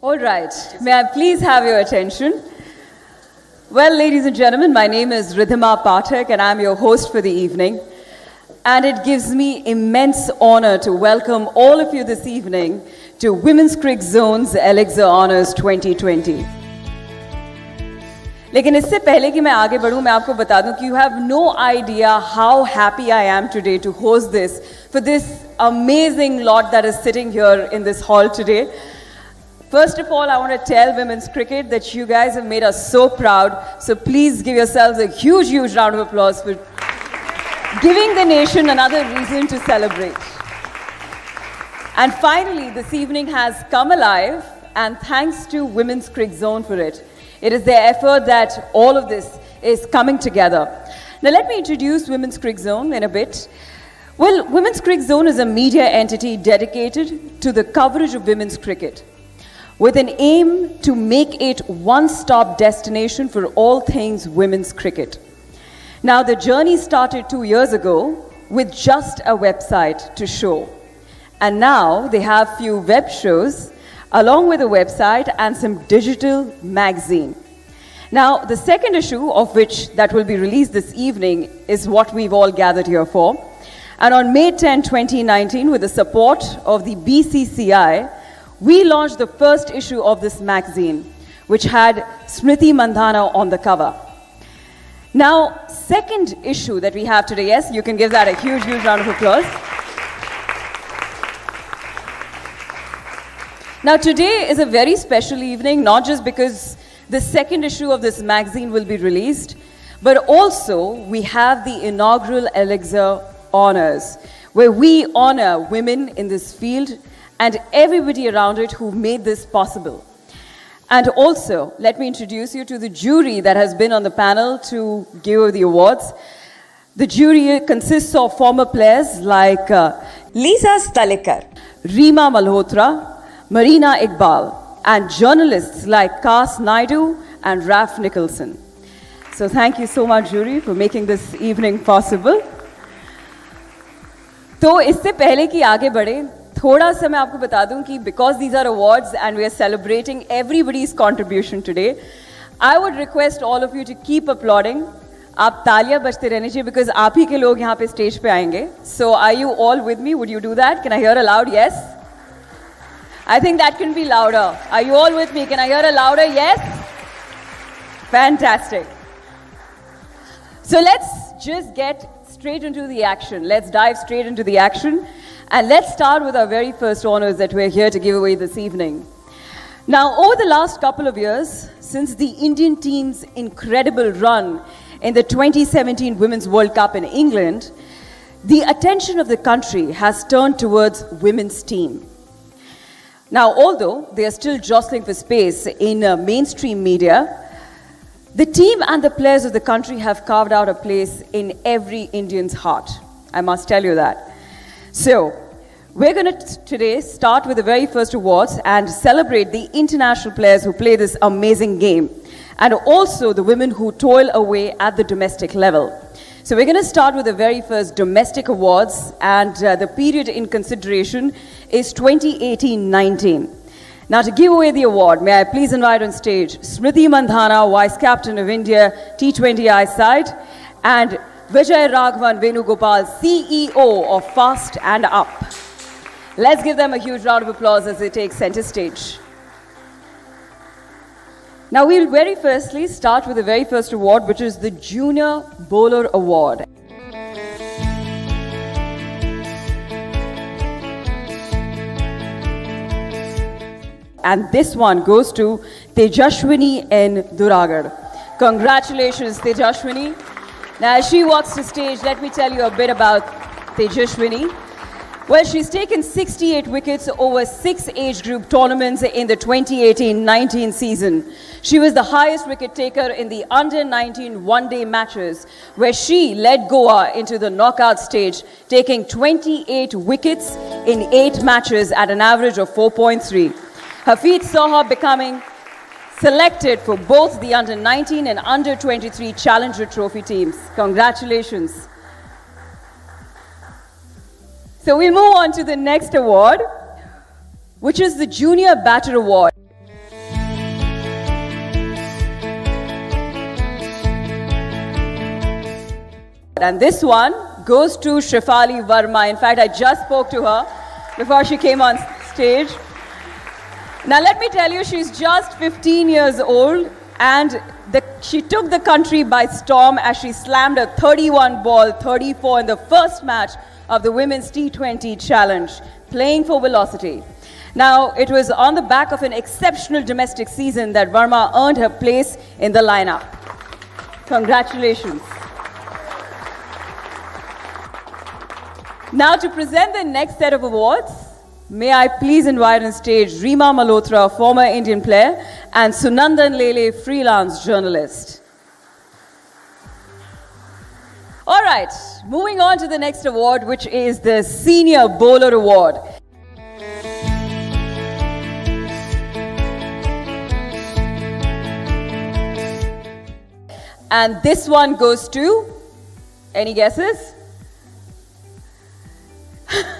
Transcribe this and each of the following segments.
All right, may I please have your attention? Well, ladies and gentlemen, my name is Jemimah Pathak and I'm your host for the evening. And it gives me immense honor to welcome all of you this evening to Women's Cricket Zone's Elixir Honours 2020. लेकिन इससे पहले कि मैं आगे बढ़ूं, मैं आपको बता दूं कि you have no idea how happy I am today to host this for this amazing lot that is sitting here in this hall today. First of all, I want to tell women's cricket that you guys have made us so proud. So please give yourselves a huge, huge round of applause for giving the nation another reason to celebrate. And finally, this evening has come alive, and thanks to Women's Cricket Zone for it. It is their effort that all of this is coming together. Now let me introduce Women's Cricket Zone in a bit. Well, Women's Cricket Zone is a media entity dedicated to the coverage of women's cricket, with an aim to make it one-stop destination for all things women's cricket. Now, the journey started 2 years ago with just a website to show. And now they have few web shows along with a website and some digital magazine. Now, the second issue of which that will be released this evening is what we've all gathered here for. And on May 10, 2019, with the support of the BCCI, we launched the first issue of this magazine, which had Smriti Mandhana on the cover. Now, second issue that we have today, yes, you can give that a huge, huge round of applause. Now, today is a very special evening, not just because the second issue of this magazine will be released, but also we have the inaugural Elixir Honours, where we honor women in this field and everybody around it who made this possible. And also, let me introduce you to the jury that has been on the panel to give the awards. The jury consists of former players like Lisa Stalekar, Reema Malhotra, Marina Iqbal, and journalists like Kas Naidu and Raf Nicholson. So thank you so much, jury, for making this evening possible. तो इससे पहले कि आगे बढ़े, थोड़ा सा मैं आपको बता दूं कि because these are awards and we are celebrating everybody's contribution today, I would request all of you to keep applauding. आप तालियां बजते रहने चाहिए because आप ही के लोग यहाँ पे स्टेज पे आएंगे. So are you all with me? Would you do that? Can I hear a loud yes? I think that can be louder. Are you all with me? Can I hear a louder yes? Fantastic. So let's just get straight into the action. Let's dive straight into the action. And let's start with our very first honours that we're here to give away this evening. Now, over the last couple of years, since the Indian team's incredible run in the 2017 Women's World Cup in England, the attention of the country has turned towards women's team. Now, although they are still jostling for space in mainstream media, the team and the players of the country have carved out a place in every Indian's heart. I must tell you that. So, we're going to today start with the very first awards and celebrate the international players who play this amazing game, and also the women who toil away at the domestic level. So we're going to start with the very first domestic awards, and the period in consideration is 2018-19. Now, to give away the award, may I please invite on stage Smriti Mandhana, Vice Captain of India T20I side, and Vijay Raghavan Venugopal, CEO of Fast and Up. Let's give them a huge round of applause as they take center stage. Now, we'll very firstly start with the very first award, which is the Junior Bowler Award. And this one goes to Tejashwini N. Duragar. Congratulations, Tejashwini. Now, as she walks to stage, let me tell you a bit about Tejashwini. Well, she's taken 68 wickets over 6 age group tournaments in the 2018-19 season. She was the highest wicket taker in the under-19 one-day matches, where she led Goa into the knockout stage, taking 28 wickets in 8 matches at an average of 4.3. Her feat saw her becoming selected for both the under-19 and under-23 Challenger Trophy teams. Congratulations. So we move on to the next award, which is the Junior Batter Award. And this one goes to Shrifali Verma. In fact, I just spoke to her before she came on stage. Now, let me tell you, she's just 15 years old, and she took the country by storm as she slammed a 31 ball 34 in the first match of the Women's T20 Challenge, playing for Velocity. Now, it was on the back of an exceptional domestic season that Verma earned her place in the lineup. Congratulations. Now, to present the next set of awards, may I please invite on stage Reema Malhotra, former Indian player, and Sunandan Lele, freelance journalist. All right, moving on to the next award, which is the Senior Bowler Award. And this one goes to, any guesses?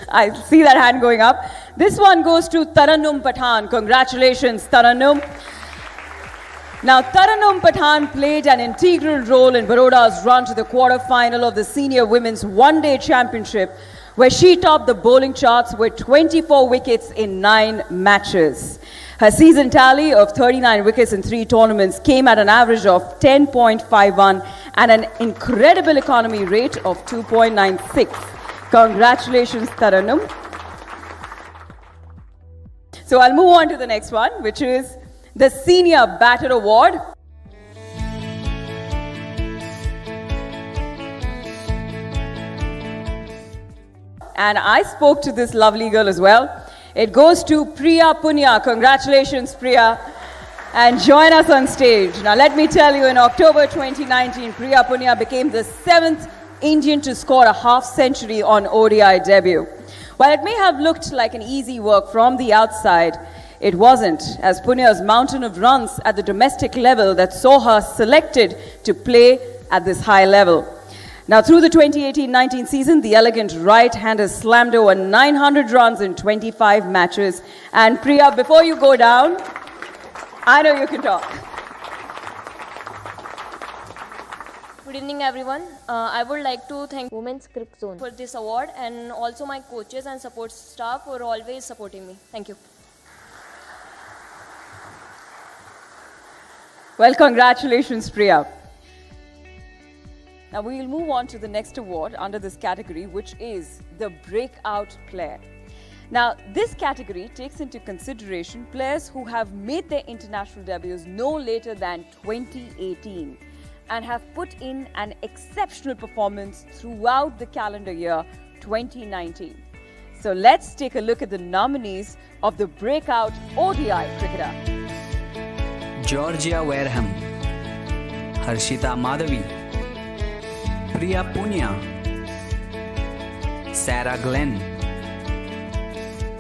I see that hand going up. This one goes to Tarannum Pathan. Congratulations, Tarannum. Now, Tarannum Pathan played an integral role in Baroda's run to the quarter-final of the Senior Women's One-Day Championship, where she topped the bowling charts with 24 wickets in 9 matches. Her season tally of 39 wickets in 3 tournaments came at an average of 10.51 and an incredible economy rate of 2.96. Congratulations, Tarannum. So I'll move on to the next one, which is the Senior Batter Award. And I spoke to this lovely girl as well. It goes to Priya Punya. Congratulations, Priya. And join us on stage. Now, let me tell you, in October 2019, Priya Punya became the 7th Indian to score a half-century on ODI debut. While it may have looked like an easy work from the outside, it wasn't, as Punya's mountain of runs at the domestic level that saw her selected to play at this high level. Now, through the 2018-19 season, the elegant right-hander slammed over 900 runs in 25 matches. And Priya, before you go down, I know you can talk. Good evening, everyone. I would like to thank Women's Cricket Zone for this award, and also my coaches and support staff for always supporting me. Thank you. Well, congratulations, Priya. Now we will move on to the next award under this category, which is the Breakout Player. Now, this category takes into consideration players who have made their international debuts no later than 2018 and have put in an exceptional performance throughout the calendar year 2019. So let's take a look at the nominees of the Breakout ODI cricketer. Georgia Wareham, Harshita Madhavi, Priya Punya, Sarah Glenn,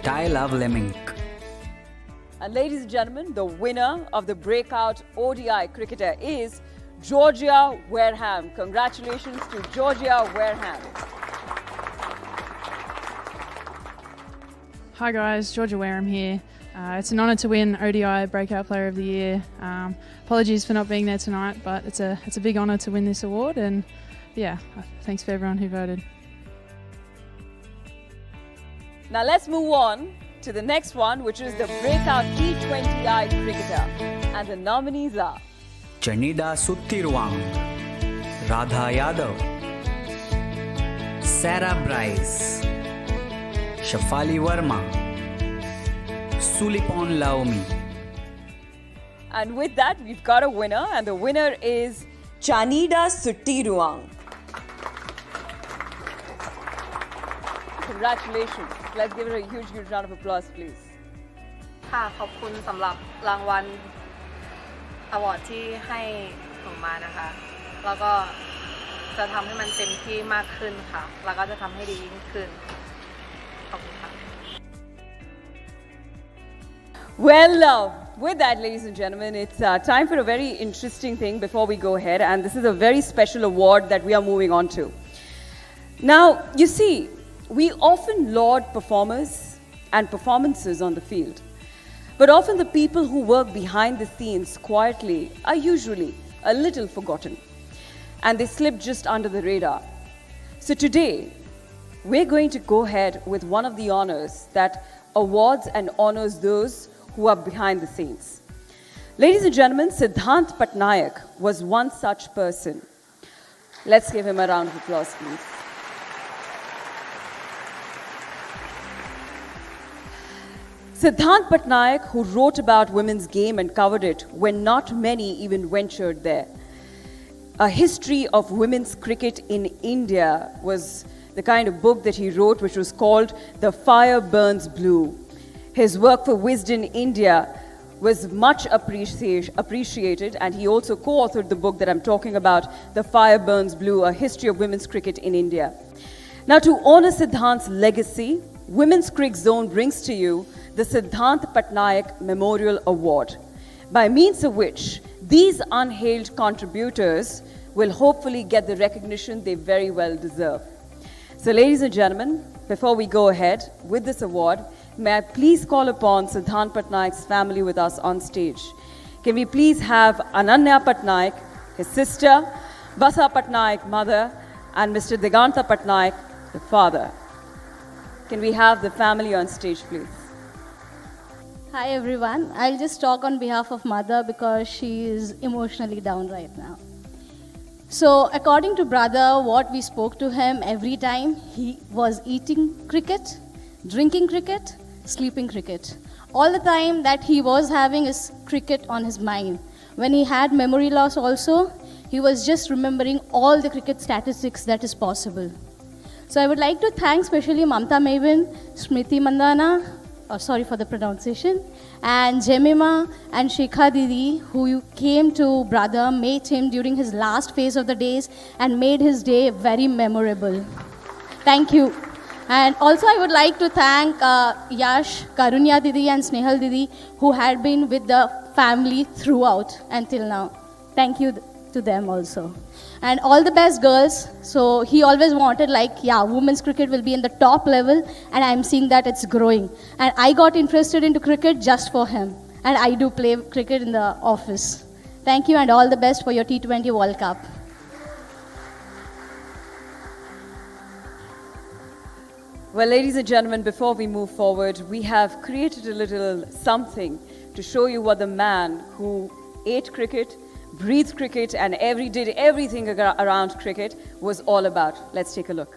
Tyler Fleming. And ladies and gentlemen, the winner of the Breakout ODI cricketer is Georgia Wareham. Congratulations to Georgia Wareham. Hi guys, Georgia Wareham here. It's an honour to win ODI Breakout Player of the Year. Apologies for not being there tonight, but it's a big honour to win this award, and yeah, thanks for everyone who voted. Now let's move on to the next one, which is the Breakout T20I cricketer. And the nominees are Chanida Suttiruang, Radha Yadav, Sarah Bryce, Shafali Verma, Sulipon Laomi. And with that, we've got a winner, and the winner is Chanida Suttiruang. Congratulations. Let's give her a huge, huge round of applause, please. ค่ะขอบคุณสำหรับรางวัลอวอร์ดที่ให้ผมมานะคะแล้วก็จะทำให้มันเต็มที่มากขึ้นค่ะแล้วก็จะทำให้ดียิ่งขึ้นขอบคุณค่ะ Well, with that, ladies and gentlemen, it's time for a very interesting thing before we go ahead, and this is a very special award that we are moving on to. Now, you see, we often laud performers and performances on the field, but often the people who work behind the scenes quietly are usually a little forgotten, and they slip just under the radar. So today, we're going to go ahead with one of the honors that awards and honors those who are behind the scenes. Ladies and gentlemen, Siddhant Patnaik was one such person. Let's give him a round of applause, please. Siddhant Patnaik, who wrote about women's game and covered it when not many even ventured there. A history of women's cricket in India was the kind of book that he wrote, which was called The Fire Burns Blue. His work for Wisden India was much appreciated, and he also co-authored the book that I'm talking about, The Fire Burns Blue, A History of Women's Cricket in India. Now, to honor Siddhant's legacy, Women's Cricket Zone brings to you the Siddhant Patnaik Memorial Award, by means of which these unhailed contributors will hopefully get the recognition they very well deserve. So, ladies and gentlemen, before we go ahead with this award, may I please call upon Siddhant Patnaik's family with us on stage. Can we please have Ananya Patnaik, his sister, Basa Patnaik, mother, and Mr. Diganta Patnaik, the father. Can we have the family on stage, please? Hi everyone. I'll just talk on behalf of mother because she is emotionally down right now. So according to brother, what we spoke to him every time, he was eating cricket, drinking cricket, sleeping cricket. All the time that he was having is cricket on his mind. When he had memory loss also, he was just remembering all the cricket statistics that is possible. So I would like to thank especially Mamta Maven, Smriti Mandhana, sorry for the pronunciation, and Jemimah and Shikha Didi, who came to brother, met him during his last phase of the days and made his day very memorable. Thank you. And also I would like to thank Yash, Karunya Didi and Snehal Didi, who had been with the family throughout until now. Thank you to them also. And all the best, girls. So he always wanted women's cricket will be in the top level, and I'm seeing that it's growing. And I got interested into cricket just for him. And I do play cricket in the office. Thank you and all the best for your T20 World Cup. Well, ladies and gentlemen, before we move forward, we have created a little something to show you what the man who ate cricket, breathed cricket, and did everything around cricket was all about. Let's take a look.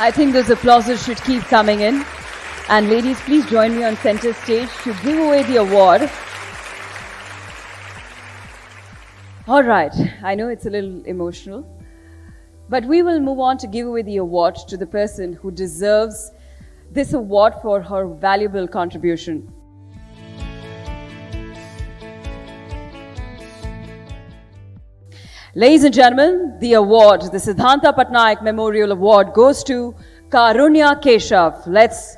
I think those applauses should keep coming in. And ladies, please join me on center stage to give away the award. All right, I know it's a little emotional, but we will move on to give away the award to the person who deserves this award for her valuable contribution. Ladies and gentlemen, the award, the Siddhanta Patnaik Memorial Award, goes to Karunya Keshav. Let's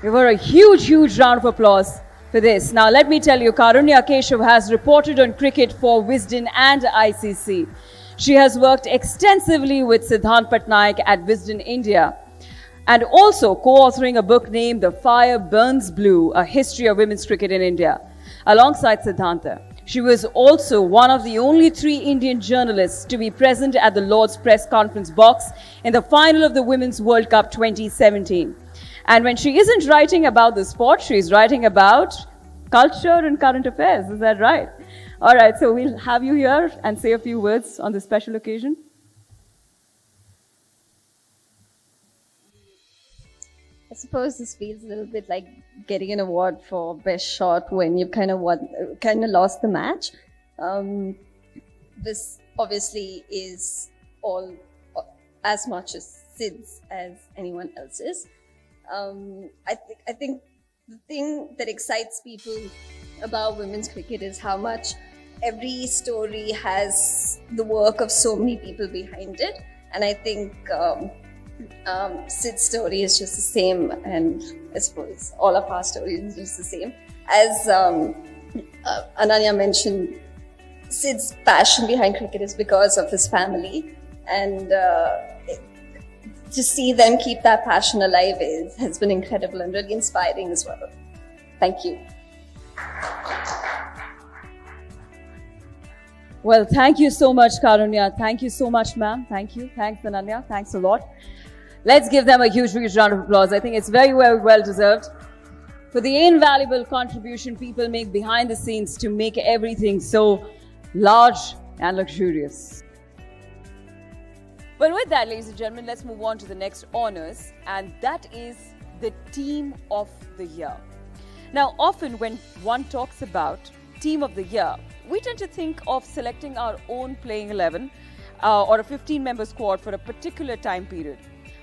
give her a huge, huge round of applause. for this. Now, let me tell you, Karunya Keshav has reported on cricket for Wisden and ICC. She has worked extensively with Siddhant Patnaik at Wisden India, and also co-authoring a book named The Fire Burns Blue, A History of Women's Cricket in India, alongside Siddhanta. She was also one of the only 3 Indian journalists to be present at the Lord's press conference box in the final of the Women's World Cup 2017. And when she isn't writing about the sport, she's writing about culture and current affairs. Is that right? All right, so we'll have you here and say a few words on this special occasion. I suppose this feels a little bit like getting an award for best shot when you've kind of lost the match. This obviously is all as much as Sid's as anyone else's. I think the thing that excites people about women's cricket is how much every story has the work of so many people behind it, and I think Sid's story is just the same, and I suppose all of our stories is just the same. As Ananya mentioned, Sid's passion behind cricket is because of his family, and to see them keep that passion alive has been incredible and really inspiring as well. Thank you. Well, thank you so much, Karunya. Thank you so much, ma'am. Thank you. Thanks, Ananya. Thanks a lot. Let's give them a huge round of applause. I think it's very well deserved for the invaluable contribution people make behind the scenes to make everything so large and luxurious. Well, with that, ladies and gentlemen, let's move on to the next honors, and that is the Team of the Year. Now, often when one talks about Team of the Year, we tend to think of selecting our own playing 11 or a 15-member squad for a particular time period.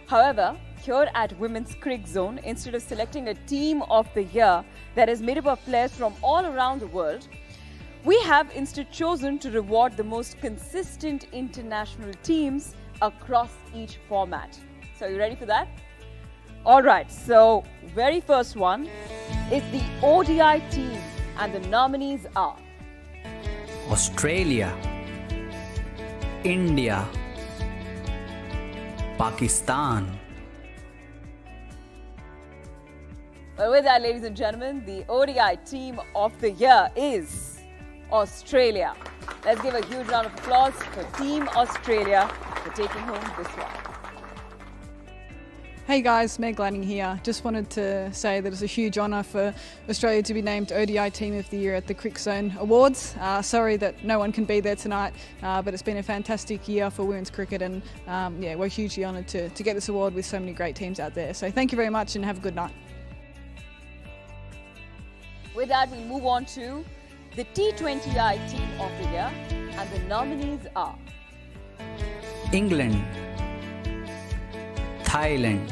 However, here at Women's Crick Zone, instead of selecting a Team of the Year that is made up of players from all around the world, we have instead chosen to reward the most consistent international teams across each format. So, are you ready for that? Alright, so very first one is the ODI team, and the nominees are Australia, India, Pakistan. Well, with that, ladies and gentlemen, the ODI Team of the Year is Australia. Let's give a huge round of applause for Team Australia for taking home this one. Hey guys, Meg Lanning here. Just wanted to say that it's a huge honour for Australia to be named ODI Team of the Year at the Crick Zone Awards. Sorry that no one can be there tonight, but it's been a fantastic year for women's cricket, and we're hugely honoured to get this award with so many great teams out there. So thank you very much and have a good night. With that, we move on to the T20I Team of the Year, and the nominees are England, Thailand,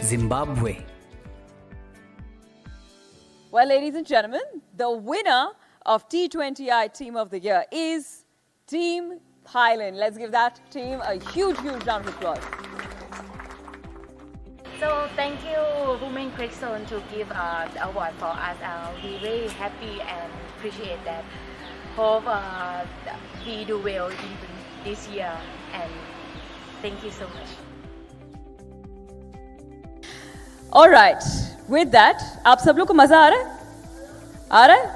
Zimbabwe. Well, ladies and gentlemen, the winner of T20I Team of the Year is Team Thailand. Let's give that team a huge round of applause. So thank you, Women Crick Zone, to give the award for us. We're very happy and appreciate that. Hope we do well in this year, and thank you so much. All right, with that, आप सब लोग को मजा आ रहा है? आ रहा है?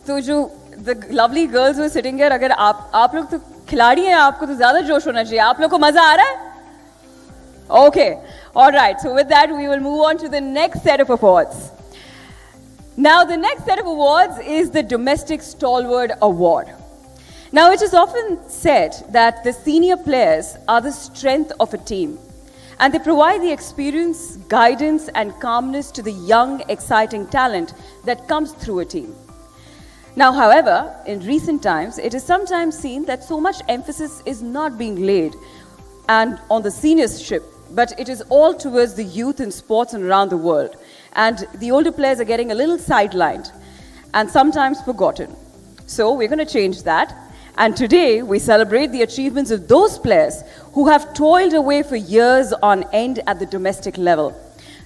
तो जो the lovely girls who are sitting here, अगर आप लोग तो खिलाड़ी हैं, आपको तो ज़्यादा जोश होना चाहिए. आप लोग को मजा आ रहा है? Okay. All right. So with that, we will move on to the next set of awards. Now, the next set of awards is the Domestic Stalwart Award. Now, it is often said that the senior players are the strength of a team, and they provide the experience, guidance, and calmness to the young, exciting talent that comes through a team. Now, however, in recent times, it is sometimes seen that so much emphasis is not being laid and on the seniorship, but it is all towards the youth in sports and around the world. And the older players are getting a little sidelined and sometimes forgotten. So we're going to change that. And today we celebrate the achievements of those players who have toiled away for years on end at the domestic level.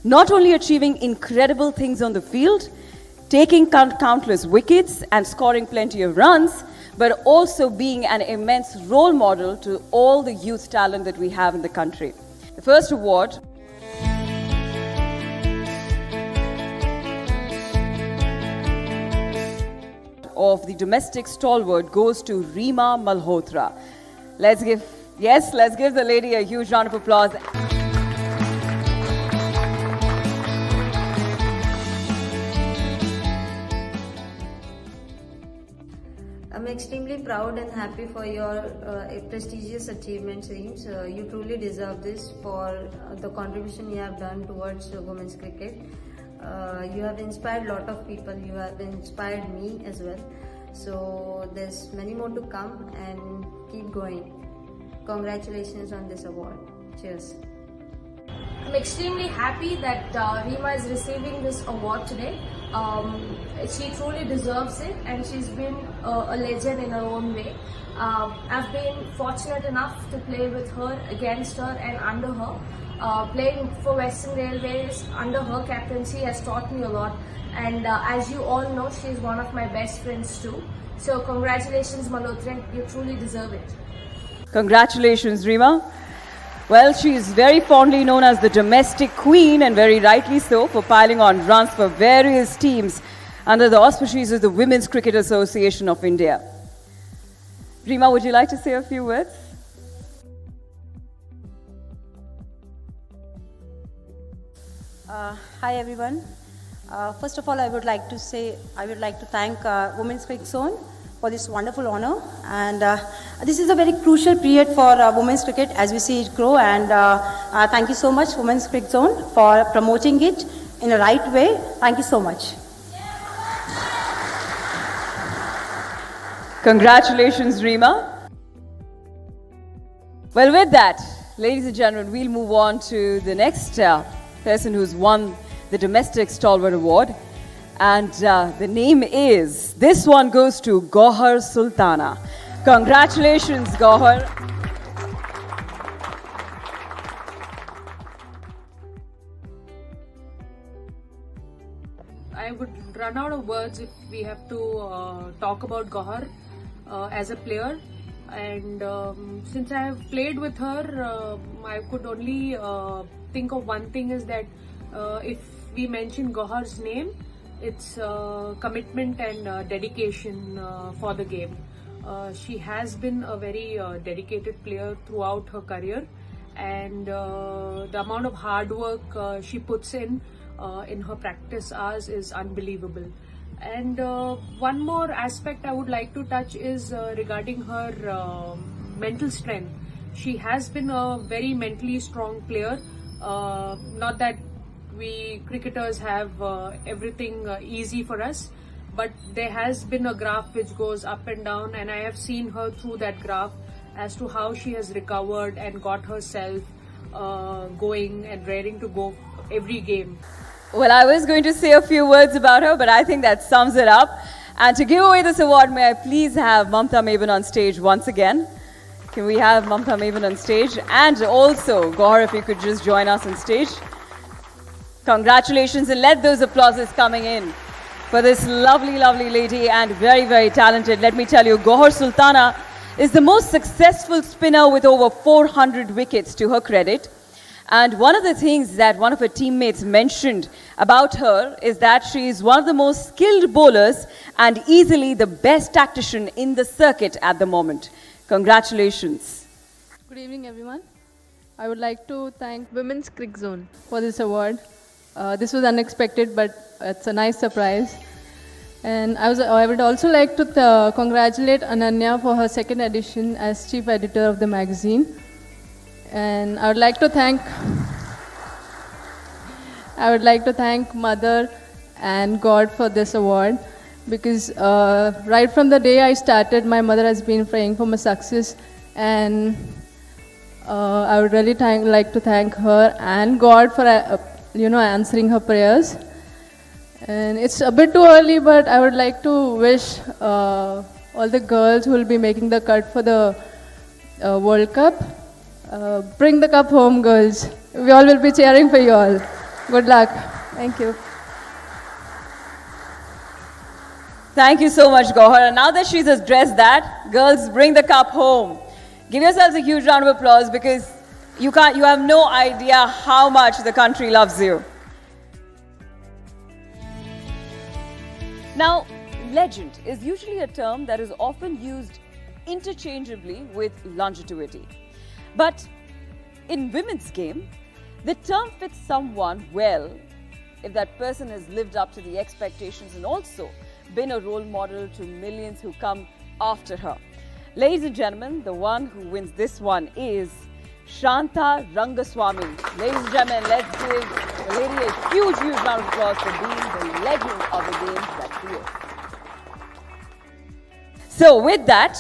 not only achieving incredible things on the field, taking countless wickets and scoring plenty of runs, but also being an immense role model to all the youth talent that we have in the country. The first award of the domestic stalwart goes to Reema Malhotra. Let's give the lady a huge round of applause. I'm extremely proud and happy for your prestigious achievements, Reems. You truly deserve this for the contribution you have done towards women's cricket. You have inspired a lot of people. You have inspired me as well. So there's many more to come, and keep going. Congratulations on this award. Cheers. I'm extremely happy that Reema is receiving this award today. She truly deserves it, and she's been a legend in her own way. I've been fortunate enough to play with her, against her and under her. Playing for Western Railways under her captaincy has taught me a lot, and as you all know, she's one of my best friends too. So congratulations, Malhotra, you truly deserve it. Congratulations, Reema. Well, she is very fondly known as the domestic queen, and very rightly so, for piling on runs for various teams under the auspices of the Women's Cricket Association of India. Reema, would you like to say a few words? Hi everyone. First of all, I would like to thank Women's Cricket Zone for this wonderful honor, and this is a very crucial period for women's cricket as we see it grow, and thank you so much, Women's Cricket Zone, for promoting it in a right way. Thank you so much. Congratulations, Reema. Well, with that, ladies and gentlemen, we'll move on to the next person who's won the Domestic Stalwart Award. And the name is, this one goes to Kaur Sultana. Congratulations, Kaur. I would run out of words if we have to talk about Kaur as a player. And since I have played with her, I could only think of one thing, is that if we mention Kaur's name, it's commitment and dedication for the game. She has been a very dedicated player throughout her career, and the amount of hard work she puts in her practice hours is unbelievable. And one more aspect I would like to touch is regarding her mental strength. She has been a very mentally strong player. Not that we cricketers have everything easy for us, but there has been a graph which goes up and down, and I have seen her through that graph as to how she has recovered and got herself going and raring to go every game. Well, I was going to say a few words about her, but I think that sums it up. And to give away this award, may I please have Mamta Maven on stage once again? Can we have Mamta Maven on stage? And also, Kaur, if you could just join us on stage. Congratulations, and let those applauses coming in for this lovely, lovely lady, and very, very talented. Let me tell you, Kaur Sultana is the most successful spinner with over 400 wickets to her credit. And one of the things that one of her teammates mentioned about her is that she is one of the most skilled bowlers and easily the best tactician in the circuit at the moment. Congratulations. Good evening, everyone. I would like to thank Women's Cricket Zone for this award. This was unexpected, but it's a nice surprise. And I would also like to congratulate Ananya for her second edition as chief editor of the magazine. And I would like to thank Mother and God for this award, because right from the day I started, my mother has been praying for my success, and I would really like to thank her and God for answering her prayers. And it's a bit too early, but I would like to wish all the girls who will be making the cut for the World Cup, bring the cup home, girls. We all will be cheering for you all. Good luck. Thank you. Thank you so much, Gauhar. And now that she's addressed that, girls, bring the cup home. Give yourselves a huge round of applause because you have no idea how much the country loves you. Now, legend is usually a term that is often used interchangeably with longevity. But in women's game, the term fits someone well if that person has lived up to the expectations and also been a role model to millions who come after her. Ladies and gentlemen, the one who wins this one is Shanta Rangaswamy. Ladies and gentlemen, let's give the lady a huge, huge round of applause for being the legend of the game that she is. So with that,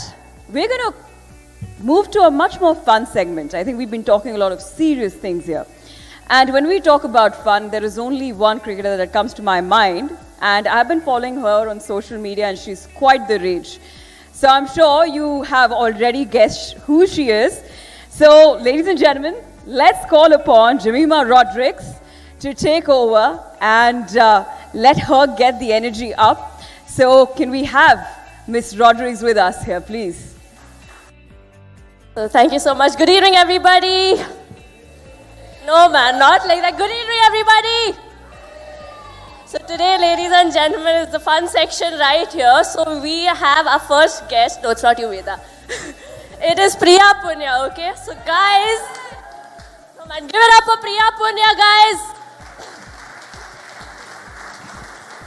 we're going to move to a much more fun segment. I think we've been talking a lot of serious things here. And when we talk about fun, there is only one cricketer that comes to my mind. And I've been following her on social media and she's quite the rage. So I'm sure you have already guessed who she is. So ladies and gentlemen, let's call upon Jemimah Rodrigues to take over and let her get the energy up. So can we have Miss Rodrigues with us here, please? Thank you so much. Good evening, everybody. No, man, not like that. Good evening, everybody. So today, ladies and gentlemen, is the fun section right here. So we have our first guest. No, it's not you, Veda. It is Priya Punya, okay? So guys, come on, give it up for Priya Punya, guys.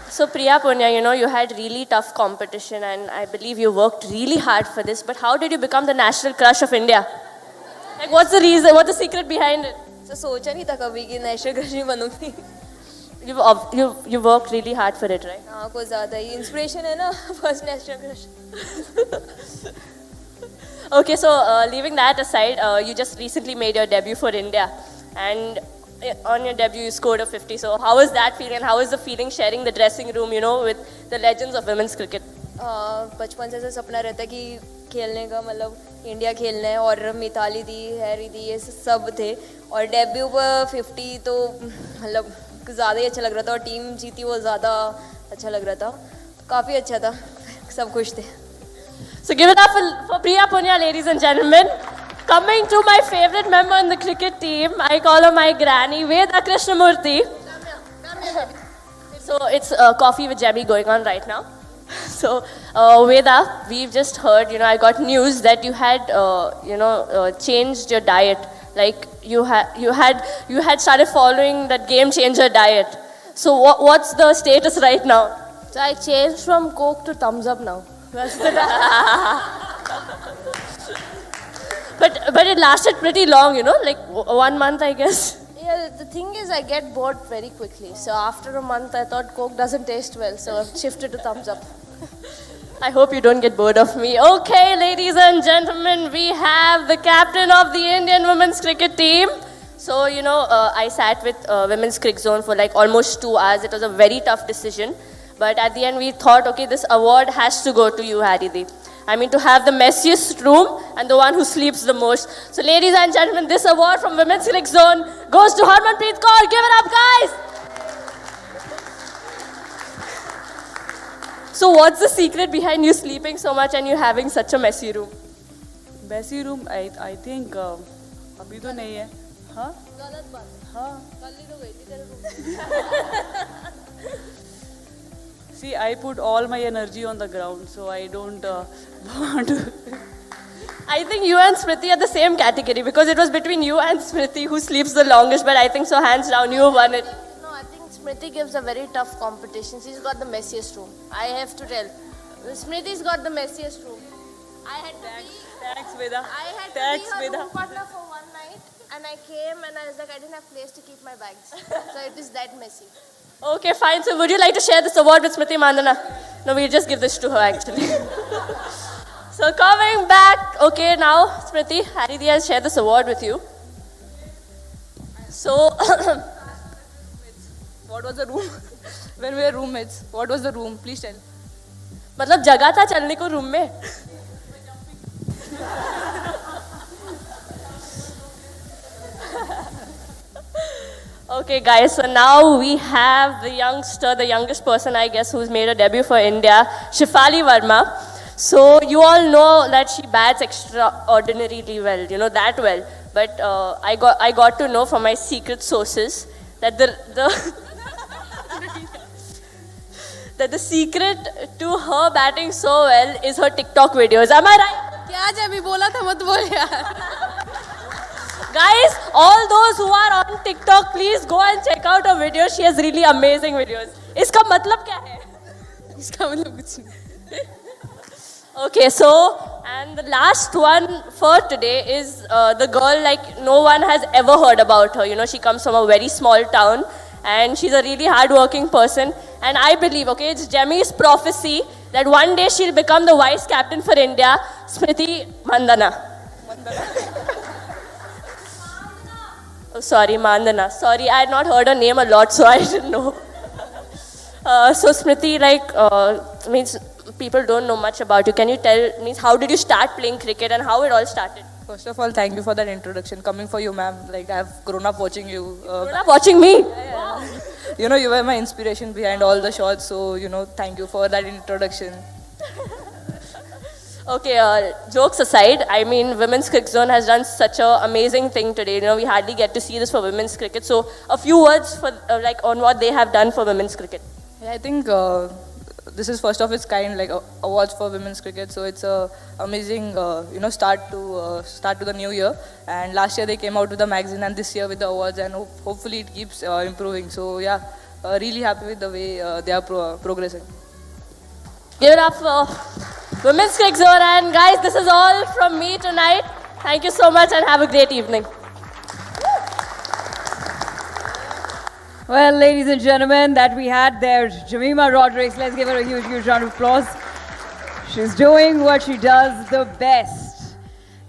So Priya Punya, you know, you had really tough competition and I believe you worked really hard for this. But how did you become the national crush of India? Like, what's the reason? What's the secret behind it? So सोचा नहीं था कभी कि national crush he बनूंगी. You worked really hard for it, right? हाँ, कुछ ज़्यादा ही inspiration है ना first national crush. Okay, so leaving that aside, you just recently made your debut for India, and on your debut you scored a 50. So how was that feeling? And how is the feeling sharing the dressing room, you know, with the legends of women's cricket? बचपन से सपना रहता कि खेलने का मतलब India खेलना है और मिताली दी हैरी दी ये सब थे और डेब्यू पर 50 तो मतलब ज़्यादा ही अच्छा लग रहा था और टीम जीती वो ज़्यादा अच्छा लग रहा था काफ़ी अच्छा था सब खुश थे. So give it up for Priya Punya, ladies and gentlemen. Coming to my favorite member in the cricket team, I call her my granny, Veda Krishnamurthy. So it's coffee with Jemmy going on right now. So Veda, we've just heard, you know, I got news that you had, changed your diet. Like you had started following that game changer diet. So what's the status right now? So I changed from Coke to Thumbs Up now. But it lasted pretty long, you know, like 1 month, I guess. Yeah, the thing is I get bored very quickly. So after a month I thought Coke doesn't taste well, so I've shifted to Thumbs Up. I hope you don't get bored of me. Okay, ladies and gentlemen, we have the captain of the Indian women's cricket team. So, you know, I sat with Women's Cricket Zone for like almost 2 hours. It was a very tough decision. But at the end, we thought, okay, this award has to go to you, Haridi. I mean, to have the messiest room and the one who sleeps the most. So, ladies and gentlemen, this award from Women's Cricket Zone goes to Harmanpreet Kaur. Give it up, guys! So, what's the secret behind you sleeping so much and you having such a messy room? Messy room, I think, अभी तो नहीं है. हाँ? गलत बात. हाँ. कल ही तो गई थी तेरे room. See, I put all my energy on the ground, so I don't want to. I think you and Smriti are the same category because it was between you and Smriti who sleeps the longest, but I think so hands down you won it. No, I think Smriti gives a very tough competition. She's got the messiest room. I have to tell. Smriti's got the messiest room. Thanks, Veda. I had to be her room partner for one night, and I came and I was like, I didn't have place to keep my bags. So it is that messy. Okay, fine. So would you like to share this award with Smriti Mandhana? No, we'll just give this to her actually. So coming back, okay, now Smriti, Haridi has shared this award with you. So, what was the room? When we were roommates, what was the room? Please tell. मतलब जगह था चलने को room में. Okay, guys, so now we have the youngster, the youngest person, I guess, who's made a debut for India, Shefali Verma. So you all know that she bats extraordinarily well, you know, that well. But I got to know from my secret sources that that the secret to her batting so well is her TikTok videos. Am I right? क्या Jamie बोला था मत बोल यार. Guys, all those who are on TikTok, please go and check out her videos. She has really amazing videos. इसका मतलब क्या है? इसका मतलब कुछ नहीं. Okay, so, and the last one for today is the girl like no one has ever heard about her. You know, she comes from a very small town and she's a really hard-working person. And I believe, okay, it's Jemmy's prophecy that one day she'll become the vice captain for India, Smriti Mandhana. Oh, sorry, Mandhana. Sorry, I had not heard her name a lot, so I didn't know. So Smriti, like, means people don't know much about you. Can you tell, means how did you start playing cricket and how it all started? First of all, thank you for that introduction. Coming for you, ma'am. Like, I've grown up watching you. Grown up watching me? You know, you were my inspiration behind all the shots. So, you know, thank you for that introduction. Okay, jokes aside, I mean, Women's Cricket Zone has done such an amazing thing today. You know, we hardly get to see this for women's cricket. So, a few words for, like, on what they have done for women's cricket. Yeah, I think this is first of its kind, like awards for women's cricket. So it's a amazing, you know, start to the new year. And last year they came out with the magazine, and this year with the awards, and hopefully it keeps improving. So yeah, really happy with the way they are progressing. Give it up for Women's Cricket Zone. And guys, this is all from me tonight. Thank you so much and have a great evening. Well, ladies and gentlemen, that we had there, Jemimah Rodrigues. Let's give her a huge, huge round of applause. She's doing what she does the best.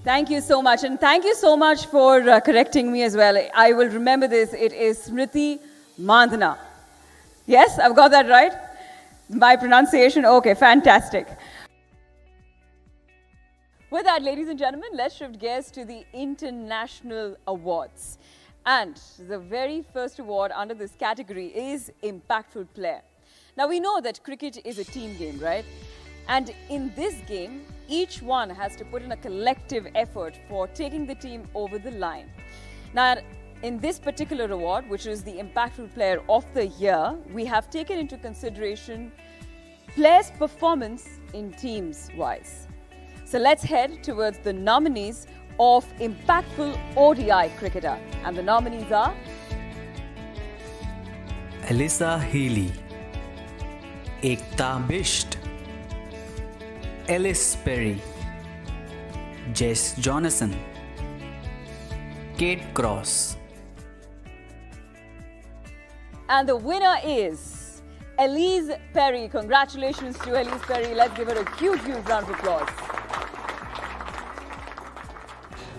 Thank you so much. And thank you so much for correcting me as well. I will remember this. It is Smriti Mandhana. Yes, I've got that right? My pronunciation? Okay, fantastic. With that, ladies and gentlemen, let's shift gears to the international awards. And the very first award under this category is Impactful Player. Now, we know that cricket is a team game, right? And in this game, each one has to put in a collective effort for taking the team over the line. Now, in this particular award, which is the Impactful Player of the Year, we have taken into consideration players' performance in teams-wise. So let's head towards the nominees of Impactful ODI Cricketer. And the nominees are Alyssa Healy, Ekta Bisht, Ellis Perry, Jess Jonathan, Kate Cross. And the winner is Elise Perry. Congratulations to Elise Perry. Let's give her a huge, huge round of applause.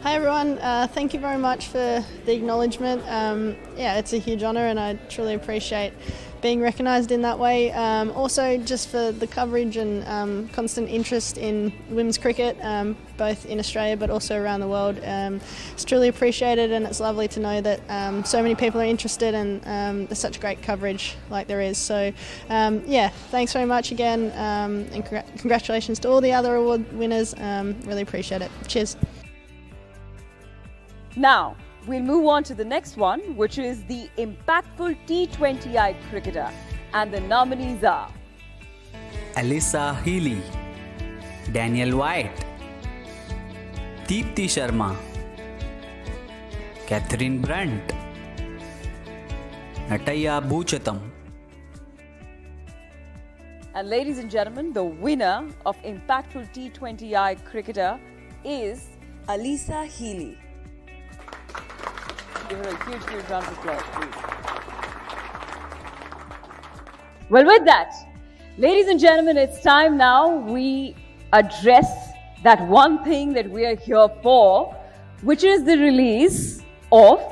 Hi everyone, thank you very much for the acknowledgement. Yeah, it's a huge honour and I truly appreciate being recognised in that way. Also just for the coverage and constant interest in women's cricket, both in Australia but also around the world. It's truly appreciated and it's lovely to know that so many people are interested and there's such great coverage like there is. So yeah, thanks very much again and congratulations to all the other award winners. Really appreciate it. Cheers. Now, we'll move on to the next one, which is the Impactful T20I Cricketer. And the nominees are Alyssa Healy, Daniel White, Deepti Sharma, Catherine Brunt, Nataya Bhuchatam. And ladies and gentlemen, the winner of Impactful T20I Cricketer is Alyssa Healy. Give her a huge, huge round of applause, please. Well, with that, ladies and gentlemen, it's time now we address that one thing that we are here for, which is the release of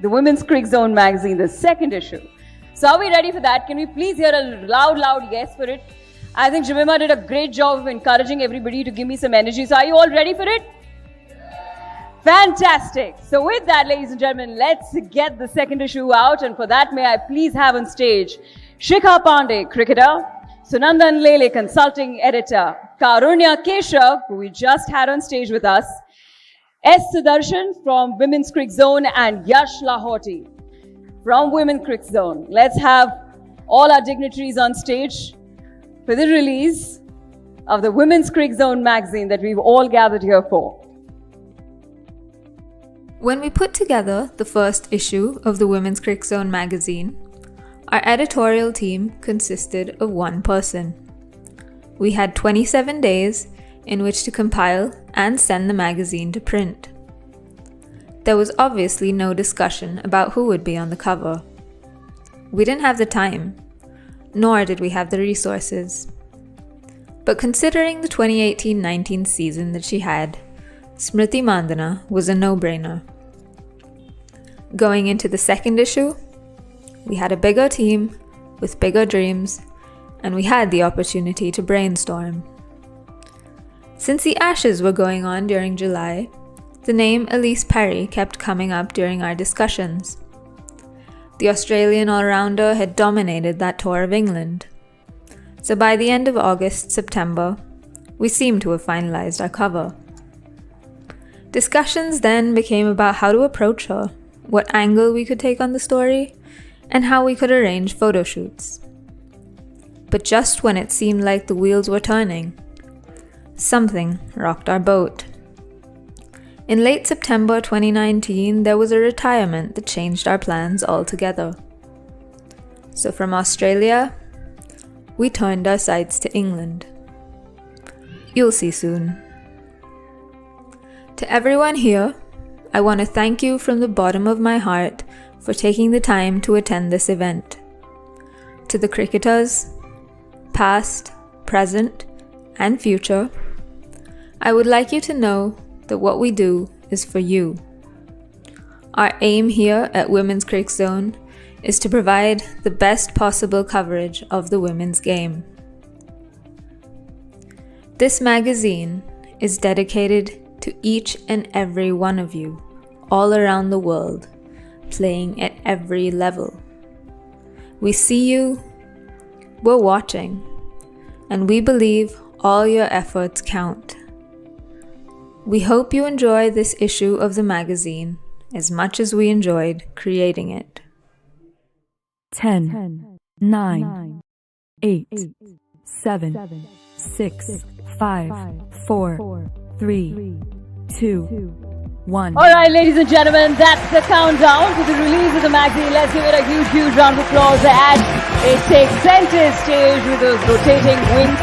the Women's Cricket Zone magazine, the second issue. So are we ready for that? Can we please hear a loud, loud yes for it? I think Jemimah did a great job of encouraging everybody to give me some energy. So are you all ready for it? Fantastic. So with that, ladies and gentlemen, let's get the second issue out. And for that, may I please have on stage Shikha Pandey, cricketer, Sunandan Lele, consulting editor, Karunya Keshav, who we just had on stage with us, S. Sudarshan from Women's Cricket Zone, and Yash Lahoti from Women's Cricket Zone. Let's have all our dignitaries on stage for the release of the Women's Cricket Zone magazine that we've all gathered here for. When we put together the first issue of the Women's Cricket Zone magazine, our editorial team consisted of one person. We had 27 days in which to compile and send the magazine to print. There was obviously no discussion about who would be on the cover. We didn't have the time, nor did we have the resources. But considering the 2018-19 season that she had, Smriti Mandhana was a no-brainer. Going into the second issue, we had a bigger team with bigger dreams, and we had the opportunity to brainstorm. Since the Ashes were going on during July, the name Elise Perry kept coming up during our discussions. The Australian all-rounder had dominated that tour of England. So by the end of August, September, we seemed to have finalized our cover. Discussions then became about how to approach her, what angle we could take on the story, and how we could arrange photo shoots. But just when it seemed like the wheels were turning, something rocked our boat. In late September 2019, there was a retirement that changed our plans altogether. So from Australia, we turned our sights to England. You'll see soon. To everyone here, I want to thank you from the bottom of my heart for taking the time to attend this event. To the cricketers, past, present, and future, I would like you to know that what we do is for you. Our aim here at Women's Cricket Zone is to provide the best possible coverage of the women's game. This magazine is dedicated to each and every one of you all around the world, playing at every level. We see you, we're watching, and we believe all your efforts count. We hope you enjoy this issue of the magazine as much as we enjoyed creating it. 10, 9, 8, 7, 6, 5, 4, 3, 2, 1. All right, ladies and gentlemen, that's the countdown to the release of the magazine. Let's give it a huge, huge round of applause as it takes center stage with those rotating wings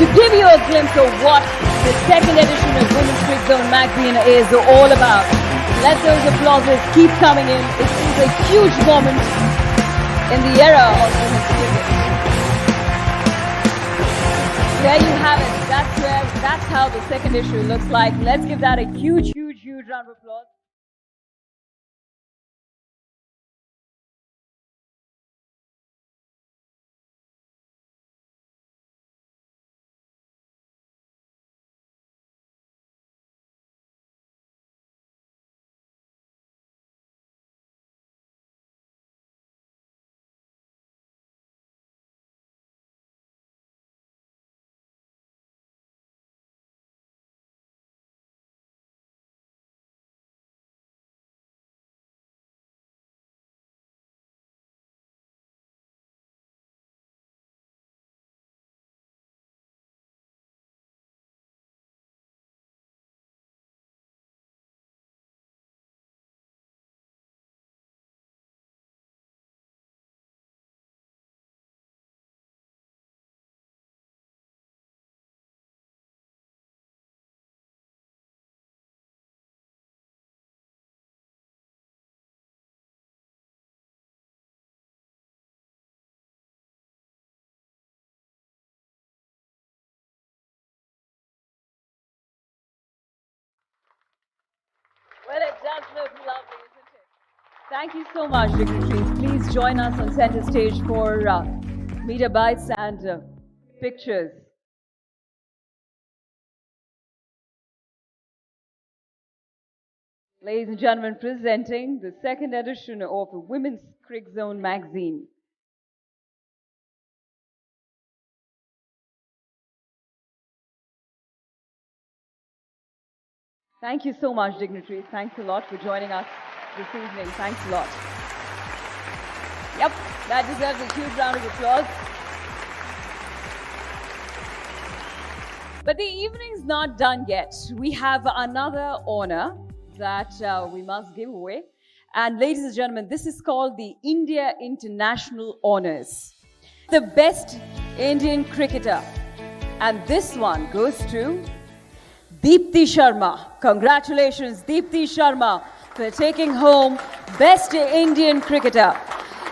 to give you a glimpse of what the second edition of Women's Cricket Zone magazine is all about. Let those applauses keep coming in. It is a huge moment in the era of women's cricket. There you have it. That's how the second issue looks like. Let's give that a huge, huge, huge round of applause. Well, it does look lovely, isn't it? Thank you so much, dignitaries. Please join us on center stage for media bites and pictures. Ladies and gentlemen, presenting the second edition of the Women's Crick Zone magazine. Thank you so much, dignitaries. Thanks a lot for joining us this evening. Thanks a lot. Yep, that deserves a huge round of applause. But the evening's not done yet. We have another honor that we must give away. And ladies and gentlemen, this is called the India International Honors. The best Indian cricketer. And this one goes to Deepti Sharma. Congratulations, Deepti Sharma, for taking home Best Indian Cricketer.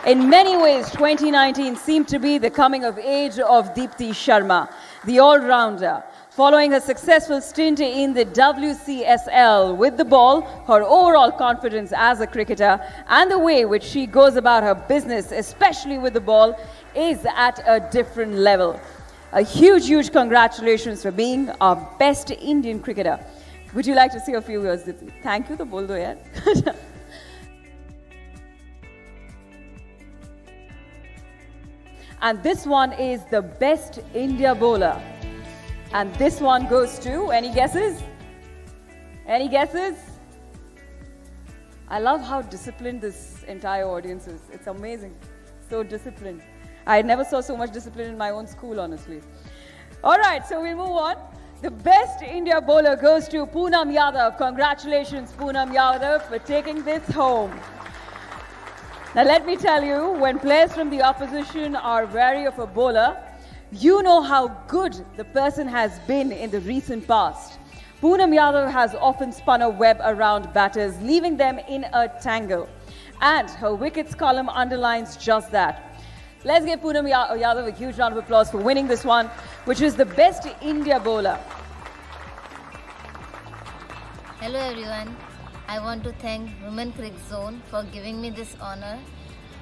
In many ways, 2019 seemed to be the coming of age of Deepti Sharma, the all-rounder. Following a successful stint in the WCSL with the ball, her overall confidence as a cricketer and the way which she goes about her business, especially with the ball, is at a different level. A huge, huge congratulations for being our best Indian cricketer. Would you like to say a few words, Deepti? Thank you, to bol do yaar. And this one is the best India bowler. And this one goes to, any guesses? Any guesses? I love how disciplined this entire audience is. It's amazing. So disciplined. I never saw so much discipline in my own school, honestly. All right, so we'll move on. The best India bowler goes to Poonam Yadav. Congratulations, Poonam Yadav, for taking this home. Now, let me tell you, when players from the opposition are wary of a bowler, you know how good the person has been in the recent past. Poonam Yadav has often spun a web around batters, leaving them in a tangle. And her wickets column underlines just that. Let's give Poonam Yadav a huge round of applause for winning this one, which is the best India bowler. Hello everyone. I want to thank Women Crick Zone for giving me this honor,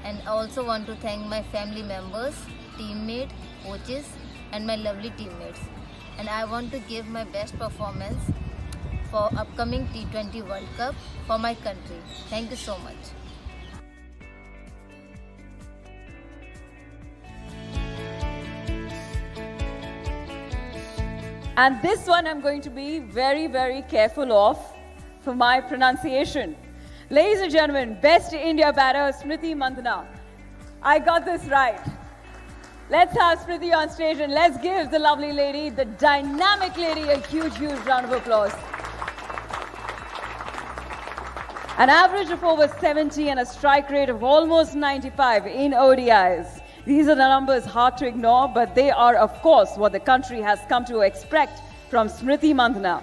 and I also want to thank my family members, teammates, coaches and my lovely teammates. And I want to give my best performance for upcoming T20 World Cup for my country. Thank you so much. And this one I'm going to be very, very careful of for my pronunciation. Ladies and gentlemen, best India batter, Smriti Mandhana. I got this right. Let's have Smriti on stage and let's give the lovely lady, the dynamic lady, a huge, huge round of applause. An average of over 70 and a strike rate of almost 95 in ODIs. These are the numbers hard to ignore, but they are, of course, what the country has come to expect from Smriti Mandhana.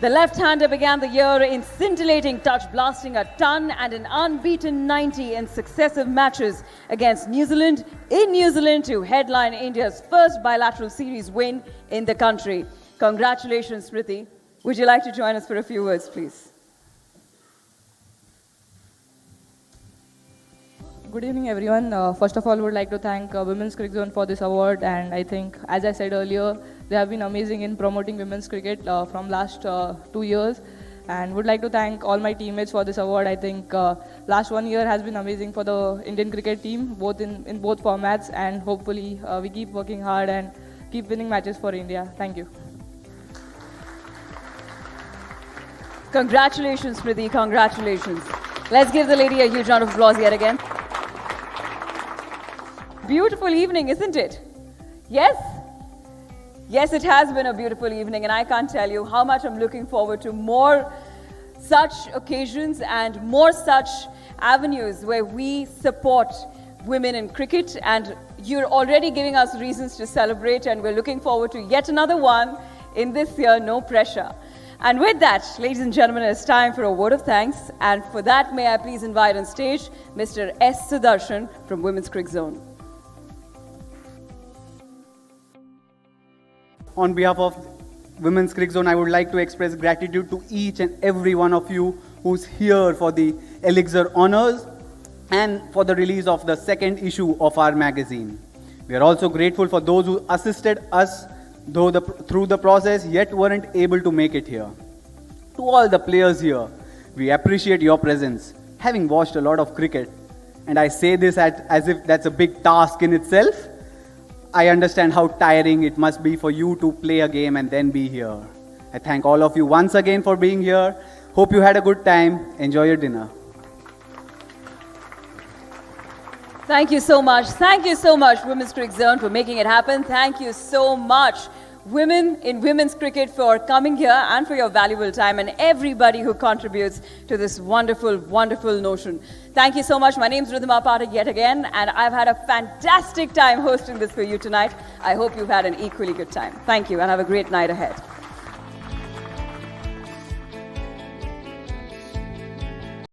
The left-hander began the year in scintillating touch, blasting a ton and an unbeaten 90 in successive matches against New Zealand in New Zealand to headline India's first bilateral series win in the country. Congratulations, Smriti. Would you like to join us for a few words, please? Good evening, everyone. First of all, would like to thank Women's Crick Zone for this award, and I think, as I said earlier, they have been amazing in promoting women's cricket from last 2 years, and would like to thank all my teammates for this award. I think last 1 year has been amazing for the Indian cricket team, both in both formats, and hopefully we keep working hard and keep winning matches for India. Thank you. Congratulations, Smriti. Congratulations. Let's give the lady a huge round of applause yet again. Beautiful evening, isn't it? Yes? Yes, it has been a beautiful evening, and I can't tell you how much I'm looking forward to more such occasions and more such avenues where we support women in cricket, and you're already giving us reasons to celebrate, and we're looking forward to yet another one in this year, no pressure. And with that, ladies and gentlemen, it's time for a word of thanks, and for that, may I please invite on stage Mr. S. Sudarshan from Women's Crick Zone. On behalf of Women's Crick Zone, I would like to express gratitude to each and every one of you who's here for the Elixir Honors and for the release of the second issue of our magazine. We are also grateful for those who assisted us through the process yet weren't able to make it here. To all the players here, We appreciate your presence. Having watched a lot of cricket, and I say this as if that's a big task in itself, I understand how tiring it must be for you to play a game and then be here. I thank all of you once again for being here. Hope you had a good time. Enjoy your dinner. Thank you so much. Thank you so much, Women's Cricket Zone, for making it happen. Thank you so much, women in women's cricket, for coming here and for your valuable time, and everybody who contributes to this wonderful, wonderful notion. Thank you so much. My name's Ridhima Pathak yet again, and I've had a fantastic time hosting this for you tonight. I hope you've had an equally good time. Thank you, and have a great night ahead.